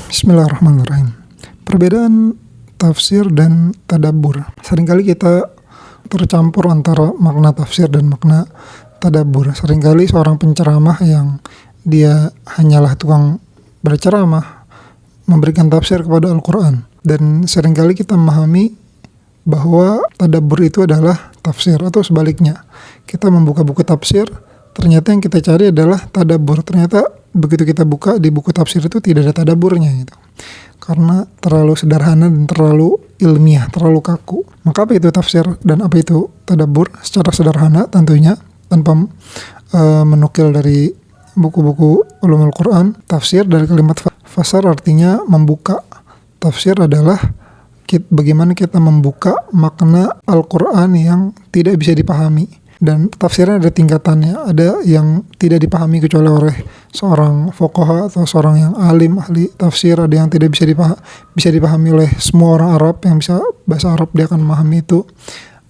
Bismillahirrahmanirrahim. Perbedaan tafsir dan tadabbur. Seringkali kita tercampur antara makna tafsir dan makna tadabbur. Seringkali seorang penceramah yang dia hanyalah tukang berceramah memberikan tafsir kepada Al-Quran. Dan seringkali kita memahami bahwa tadabbur itu adalah tafsir, atau sebaliknya. Kita membuka buku tafsir, ternyata yang kita cari adalah tadabbur. Ternyata begitu kita buka di buku tafsir itu tidak ada tadabburnya gitu. Karena terlalu sederhana dan terlalu ilmiah, terlalu kaku. Maka apa itu tafsir dan apa itu tadabbur? Secara sederhana tentunya, tanpa menukil dari buku-buku ulumul Quran, tafsir dari kalimat fasar artinya membuka. Tafsir adalah bagaimana kita membuka makna Al-Quran yang tidak bisa dipahami. Dan tafsirnya ada tingkatannya, ada yang tidak dipahami kecuali oleh seorang fuqaha atau seorang yang alim, ahli tafsir, ada yang tidak bisa dipahami oleh semua orang Arab yang bisa bahasa Arab, dia akan memahami itu.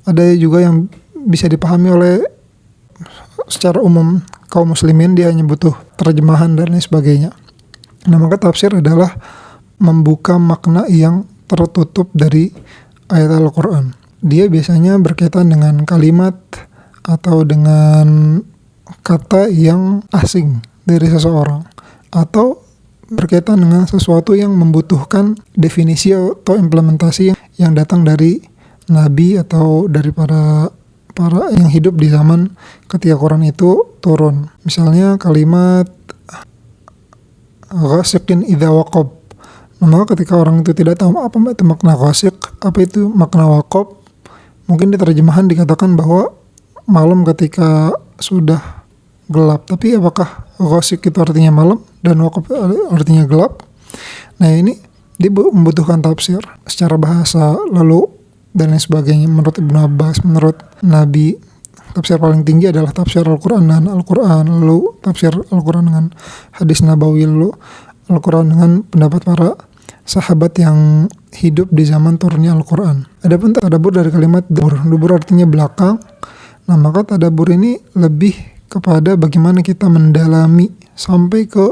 Ada juga yang bisa dipahami oleh secara umum kaum muslimin, dia hanya butuh terjemahan dan lain sebagainya. Nah, maka tafsir adalah membuka makna yang tertutup dari ayat Al-Quran. Dia biasanya berkaitan dengan kalimat atau dengan kata yang asing dari seseorang, atau berkaitan dengan sesuatu yang membutuhkan definisi atau implementasi yang datang dari Nabi atau dari para yang hidup di zaman ketika Quran itu turun. Misalnya kalimat ghasiqin idza waqab. Maka ketika orang itu tidak tahu apa itu makna ghasiq, apa itu makna waqab, mungkin di terjemahan dikatakan bahwa malam ketika sudah gelap. Tapi apakah ghasiq itu artinya malam dan waqab artinya gelap? Nah, ini dia membutuhkan tafsir secara bahasa, lalu dan lain sebagainya. Menurut Ibnu Abbas, menurut Nabi, tafsir paling tinggi adalah tafsir Al-Quran dan Al-Quran, lalu tafsir Al-Quran dengan hadis Nabawi, lalu Al-Quran dengan pendapat para sahabat yang hidup di zaman turunnya Al-Quran. Adapun tadabbur dari kalimat dubur artinya belakang. Nah, maka tadabbur ini lebih kepada bagaimana kita mendalami sampai ke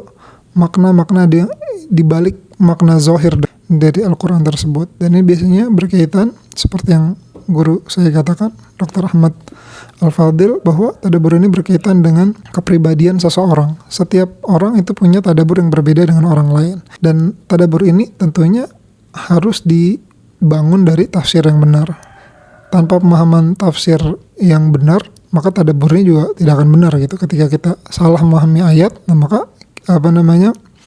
makna-makna di balik makna zahir dari Al-Quran tersebut. Dan ini biasanya berkaitan seperti yang guru saya katakan, Dr. Ahmad Al-Fadil, bahwa tadabbur ini berkaitan dengan kepribadian seseorang. Setiap orang itu punya tadabbur yang berbeda dengan orang lain. Dan tadabbur ini tentunya harus dibangun dari tafsir yang benar. Tanpa pemahaman tafsir yang benar, maka tadabburnya juga tidak akan benar gitu. Ketika kita salah memahami ayat, nah maka